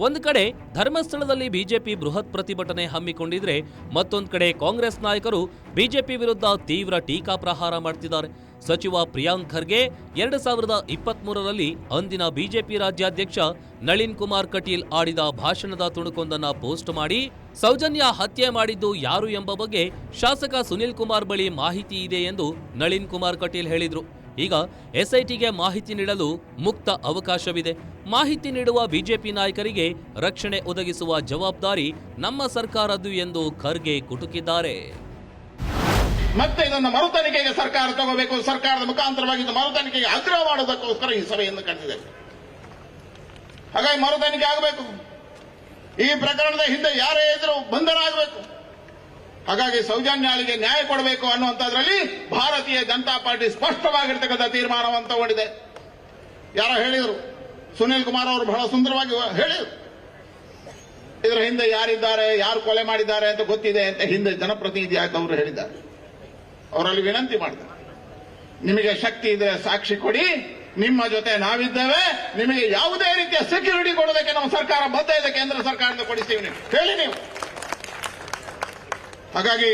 ಒಂದು ಕಡೆ ಧರ್ಮಸ್ಥಳದಲ್ಲಿ ಬಿಜೆಪಿ ಬೃಹತ್ ಪ್ರತಿಭಟನೆ ಹಮ್ಮಿಕೊಂಡಿದ್ರೆ ಮತ್ತೊಂದು ಕಡೆ ಕಾಂಗ್ರೆಸ್ ನಾಯಕರು ಬಿಜೆಪಿ ವಿರುದ್ಧ ತೀವ್ರ ಟೀಕಾಪ್ರಹಾರ ಮಾಡ್ತಿದ್ದಾರೆ. ಸಚಿವ ಪ್ರಿಯಾಂಕ್ ಖರ್ಗೆ 2023ರಲ್ಲಿ ಅಂದಿನ ಬಿಜೆಪಿ ರಾಜ್ಯಾಧ್ಯಕ್ಷ ನಳಿನ್ ಕುಮಾರ್ ಕಟೀಲ್ ಆಡಿದ ಭಾಷಣದ ತುಣುಕೊಂದನ್ನ ಪೋಸ್ಟ್ ಮಾಡಿ ಸೌಜನ್ಯ ಹತ್ಯೆ ಮಾಡಿದ್ದು ಯಾರು ಎಂಬ ಬಗ್ಗೆ ಶಾಸಕ ಸುನಿಲ್ ಕುಮಾರ್ ಬಳಿ ಮಾಹಿತಿ ಇದೆ ಎಂದು ನಳಿನ್ ಕುಮಾರ್ ಕಟೀಲ್ ಹೇಳಿದ್ರು. ಈಗ ಎಸ್ಐಟಿಗೆ ಮಾಹಿತಿ ನೀಡಲು ಮುಕ್ತ ಅವಕಾಶವಿದೆ. ಮಾಹಿತಿ ನೀಡುವ ಬಿಜೆಪಿ ನಾಯಕರಿಗೆ ರಕ್ಷಣೆ ಒದಗಿಸುವ ಜವಾಬ್ದಾರಿ ನಮ್ಮ ಸರ್ಕಾರದ್ದು ಎಂದು ಖರ್ಗೆ ಕುಟುಕಿದ್ದಾರೆ. ಮತ್ತೆ ಇದನ್ನು ಮರುತನಿಖೆಗೆ ಸರ್ಕಾರ ತಗೋಬೇಕು, ಸರ್ಕಾರದ ಮುಖಾಂತರವಾಗಿ ಮರುತನಿಖೆಗೆ ಆಗ್ರಹ ಮಾಡೋದಕ್ಕೋಸ್ಕರ ಈ ಸಭೆಯನ್ನು ಕರೆದಿದೆ. ಹಾಗಾಗಿ ಮರುತನಿಖೆ ಆಗಬೇಕು. ಈ ಪ್ರಕರಣದ ಹಿಂದೆ ಯಾರೇ ಇದ್ರೂ ಬಂಧನ ಆಗಬೇಕು. ಹಾಗಾಗಿ ಸೌಜನ್ಯಾಳಿಗೆ ನ್ಯಾಯ ಕೊಡಬೇಕು ಅನ್ನುವಂಥದ್ರಲ್ಲಿ ಭಾರತೀಯ ಜನತಾ ಪಾರ್ಟಿ ಸ್ಪಷ್ಟವಾಗಿರ್ತಕ್ಕಂಥ ತೀರ್ಮಾನವನ್ನು ತಗೊಂಡಿದೆ. ಯಾರೋ ಹೇಳಿದರು, ಸುನೀಲ್ ಕುಮಾರ್ ಅವರು ಬಹಳ ಸುಂದರವಾಗಿ ಹೇಳಿದರು, ಇದರ ಹಿಂದೆ ಯಾರಿದ್ದಾರೆ, ಯಾರು ಕೊಲೆ ಮಾಡಿದ್ದಾರೆ ಅಂತ ಗೊತ್ತಿದೆ ಅಂತ ಹಿಂದೆ ಜನಪ್ರತಿನಿಧಿ ಅವರು ಹೇಳಿದ್ದಾರೆ. ಅವರಲ್ಲಿ ವಿನಂತಿ ಮಾಡ್ತಾರೆ, ನಿಮಗೆ ಶಕ್ತಿ ಇದೆ ಸಾಕ್ಷಿ ಕೊಡಿ, ನಿಮ್ಮ ಜೊತೆ ನಾವಿದ್ದೇವೆ, ನಿಮಗೆ ಯಾವುದೇ ರೀತಿಯ ಸೆಕ್ಯೂರಿಟಿ ಕೊಡೋದಕ್ಕೆ ನಮ್ಮ ಸರ್ಕಾರ ಬದ್ಧ ಇದೆ, ಕೇಂದ್ರ ಸರ್ಕಾರದಿಂದ ಕೊಡಿಸ್ತೀವಿ, ನೀವು ಹೇಳಿ ನೀವು. ಹಾಗಾಗಿ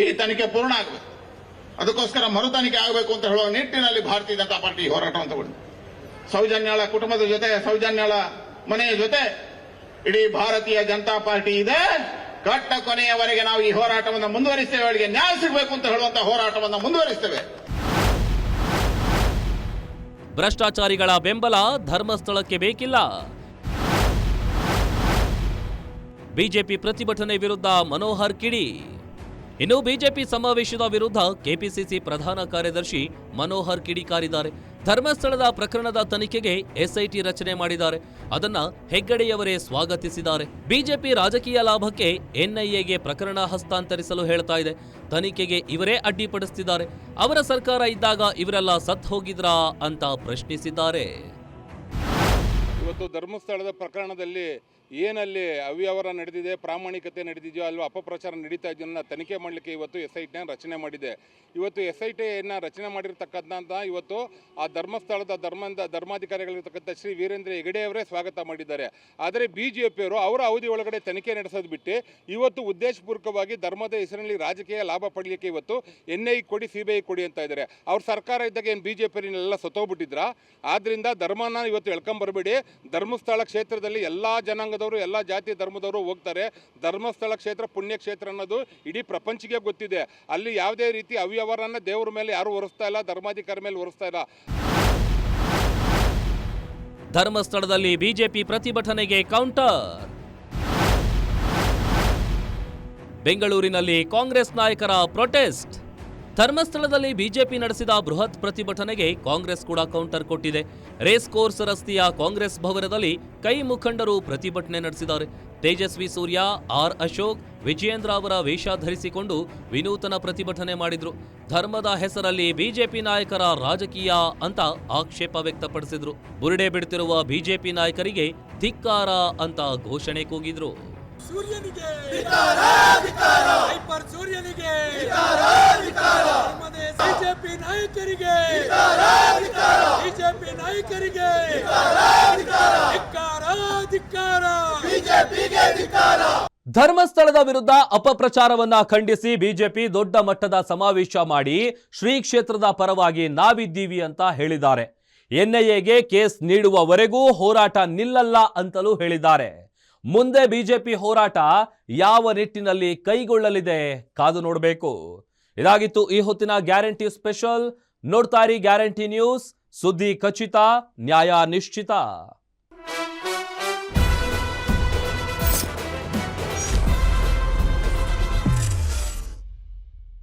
ಈ ತನಿಖೆ ಪೂರ್ಣ ಆಗಬೇಕು. ಅದಕ್ಕೋಸ್ಕರ ಮರು ತನಿಖೆ ಆಗಬೇಕು ಅಂತ ಹೇಳುವ ನಿಟ್ಟಿನಲ್ಲಿ ಭಾರತೀಯ ಜನತಾ ಪಾರ್ಟಿ ಹೋರಾಟವನ್ನು ತಗೊಂಡಿದೆ. ಸೌಜನ್ಯಾಳ ಕುಟುಂಬದ ಜೊತೆ, ಸೌಜನ್ಯಾಳ ಮನೆಯ ಜೊತೆ ಇಡೀ ಭಾರತೀಯ ಜನತಾ ಪಾರ್ಟಿ ಇದೆ. ಕಟ್ಟ ಕೊನೆಯವರೆಗೆ ನಾವು ಈ ಹೋರಾಟವನ್ನು ಮುಂದುವರಿಸ್ತೇವೆ. ಅವರಿಗೆ ನ್ಯಾಯ ಸಿಗಬೇಕು ಅಂತ ಹೇಳುವಂತಹ ಹೋರಾಟವನ್ನು ಮುಂದುವರಿಸ್ತೇವೆ. ಭ್ರಷ್ಟಾಚಾರಿಗಳ ಬೆಂಬಲ ಧರ್ಮಸ್ಥಳಕ್ಕೆ ಬೇಕಿಲ್ಲ. ಬಿಜೆಪಿ ಪ್ರತಿಭಟನೆ ವಿರುದ್ಧ ಮನೋಹರ್ ಕಿಡಿ. ಇನ್ನು ಬಿಜೆಪಿ ಸಮಾವೇಶದ ವಿರುದ್ಧ ಕೆಪಿಸಿಸಿ ಪ್ರಧಾನ ಕಾರ್ಯದರ್ಶಿ ಮನೋಹರ್ ಕಿಡಿಕಾರಿದ್ದಾರೆ. ಧರ್ಮಸ್ಥಳದ ಪ್ರಕರಣದ ತನಿಖೆಗೆ ಎಸ್ಐಟಿ ರಚನೆ ಮಾಡಿದ್ದಾರೆ. ಅದನ್ನ ಹೆಗ್ಗಡೆಯವರೇ ಸ್ವಾಗತಿಸಿದ್ದಾರೆ. ಬಿಜೆಪಿ ರಾಜಕೀಯ ಲಾಭಕ್ಕೆ ಎನ್ಐಎಗೆ ಪ್ರಕರಣ ಹಸ್ತಾಂತರಿಸಲು ಹೇಳ್ತಾ ಇದೆ. ತನಿಖೆಗೆ ಇವರೇ ಅಡ್ಡಿಪಡಿಸುತ್ತಿದ್ದಾರೆ. ಅವರ ಸರ್ಕಾರ ಇದ್ದಾಗ ಇವರೆಲ್ಲ ಸತ್ ಹೋಗಿದ್ರಾ ಅಂತ ಪ್ರಶ್ನಿಸಿದ್ದಾರೆ. ಇವತ್ತು ಧರ್ಮಸ್ಥಳದ ಪ್ರಕರಣದಲ್ಲಿ ಏನಲ್ಲಿ ಅವ್ಯವಹಾರ ನಡೆದಿದೆ, ಪ್ರಾಮಾಣಿಕತೆ ನಡೆದಿದೆಯೋ ಅಲ್ವಾ, ಅಪಪ್ರಚಾರ ನಡೀತಾ ಇದೆಯನ್ನ ತನಿಖೆ ಮಾಡಲಿಕ್ಕೆ ಇವತ್ತು ಎಸ್ಐಟಿನ ರಚನೆ ಮಾಡಿದೆ. ಇವತ್ತು ಎಸ್ಐಟಿಯನ್ನು ರಚನೆ ಮಾಡಿರ್ತಕ್ಕಂಥ ಇವತ್ತು ಆ ಧರ್ಮಸ್ಥಳದ ಧರ್ಮಾಧಿಕಾರಿಗಳಿರ್ತಕ್ಕಂಥ ಶ್ರೀ ವೀರೇಂದ್ರ ಹೆಗಡೆ ಅವರೇ ಸ್ವಾಗತ ಮಾಡಿದ್ದಾರೆ. ಆದರೆ ಬಿಜೆಪಿಯವರು ಅವರ ಅವಧಿ ಒಳಗಡೆ ತನಿಖೆ ನಡೆಸೋದು ಬಿಟ್ಟು ಇವತ್ತು ಉದ್ದೇಶಪೂರ್ವಕವಾಗಿ ಧರ್ಮದ ಹೆಸರಿನಲ್ಲಿ ರಾಜಕೀಯ ಲಾಭ ಪಡಲಿಕ್ಕೆ ಇವತ್ತು ಎನ್ಐ ಕೊಡಿ, ಸಿಬಿಐ ಕೊಡಿ ಅಂತ ಇದ್ದಾರೆ. ಅವ್ರ ಸರ್ಕಾರ ಇದ್ದಾಗ ಏನು ಬಿಜೆಪಿಯನ್ನೆಲ್ಲ ಸತ್ತೋಗ್ಬಿಟ್ಟಿದ್ರ? ಆದ್ರಿಂದ ಧರ್ಮನ ಇವತ್ತು ಎಳ್ಕೊಂಬರಬೇಡಿ. ಧರ್ಮಸ್ಥಳ ಕ್ಷೇತ್ರದಲ್ಲಿ ಎಲ್ಲ ಜನಾಂಗದವರು, ಎಲ್ಲ ಜಾತಿ ಧರ್ಮದವರು ಹೋಗ್ತಾರೆ. ಧರ್ಮಸ್ಥಳ ಕ್ಷೇತ್ರ ಪುಣ್ಯ ಕ್ಷೇತ್ರ ಅನ್ನೋದು ಇಡೀ ಪ್ರಪಂಚಕ್ಕೆ ಗೊತ್ತಿದೆ. ಅಲ್ಲಿ ಯಾವುದೇ ರೀತಿ ಅವ್ಯವಹಾರನ ದೇವರ ಮೇಲೆ ಯಾರು ಹೊರಿಸ್ತಾ ಇಲ್ಲ, ಧರ್ಮಾಧಿಕಾರಿ ಮೇಲೆ ಹೊರಿಸ್ತಾ ಇಲ್ಲ. ಧರ್ಮಸ್ಥಳದಲ್ಲಿ ಬಿಜೆಪಿ ಪ್ರತಿಭಟನೆಗೆ ಕೌಂಟರ್. ಬೆಂಗಳೂರಿನಲ್ಲಿ ಕಾಂಗ್ರೆಸ್ ನಾಯಕರ ಪ್ರೊಟೆಸ್ಟ್. ಧರ್ಮಸ್ಥಳದಲ್ಲಿ ಬಿಜೆಪಿ ನಡೆಸಿದ ಬೃಹತ್ ಪ್ರತಿಭಟನೆಗೆ ಕಾಂಗ್ರೆಸ್ ಕೂಡ ಕೌಂಟರ್ ಕೊಟ್ಟಿದೆ. ರೇಸ್ ಕೋರ್ಸ್ ರಸ್ತೆಯ ಕಾಂಗ್ರೆಸ್ ಭವನದಲ್ಲಿ ಕೈ ಮುಖಂಡರು ಪ್ರತಿಭಟನೆ ನಡೆಸಿದ್ದಾರೆ. ತೇಜಸ್ವಿ ಸೂರ್ಯ, ಆರ್ ಅಶೋಕ್, ವಿಜಯೇಂದ್ರ ಅವರ ವೇಷ ಧರಿಸಿಕೊಂಡು ವಿನೂತನ ಪ್ರತಿಭಟನೆ ಮಾಡಿದ್ರು. ಧರ್ಮದ ಹೆಸರಲ್ಲಿ ಬಿಜೆಪಿ ನಾಯಕರ ರಾಜಕೀಯ ಅಂತ ಆಕ್ಷೇಪ ವ್ಯಕ್ತಪಡಿಸಿದ್ರು. ಬುರುಡೆ ಬಿಡ್ತಿರುವ ಬಿಜೆಪಿ ನಾಯಕರಿಗೆ ಧಿಕ್ಕಾರ ಅಂತ ಘೋಷಣೆ ಕೂಗಿದ್ರು. ಸೂರ್ಯನಿಗೆ ಹೈಪರ್ ಸೂರ್ಯನಿಗೆ ಬಿಜೆಪಿ ನಾಯಕರಿಗೆ ಧರ್ಮಸ್ಥಳದ ವಿರುದ್ಧ ಅಪಪ್ರಚಾರವನ್ನ ಖಂಡಿಸಿ ಬಿಜೆಪಿ ದೊಡ್ಡ ಮಟ್ಟದ ಸಮಾವೇಶ ಮಾಡಿ ಶ್ರೀ ಕ್ಷೇತ್ರದ ಪರವಾಗಿ ನಾವಿದ್ದೀವಿ ಅಂತ ಹೇಳಿದ್ದಾರೆ. ಎನ್ಐಎಗೆ ಕೇಸ್ ನೀಡುವವರೆಗೂ ಹೋರಾಟ ನಿಲ್ಲಲ್ಲ ಅಂತಲೂ ಹೇಳಿದ್ದಾರೆ. ಮುಂದೆ ಬಿಜೆಪಿ ಹೋರಾಟ ಯಾವ ನಿಟ್ಟಿನಲ್ಲಿ ಕೈಗೊಳ್ಳಲಿದೆ ಕಾದು ನೋಡಬೇಕು. ಇದಾಗಿತ್ತು ಈ ಹೊತ್ತಿನ ಗ್ಯಾರಂಟಿ ಸ್ಪೆಷಲ್. ನೋಡ್ತಾ ಇರಿ ಗ್ಯಾರಂಟಿ ನ್ಯೂಸ್. ಸುದ್ದಿ ಖಚಿತ, ನ್ಯಾಯ ನಿಶ್ಚಿತ.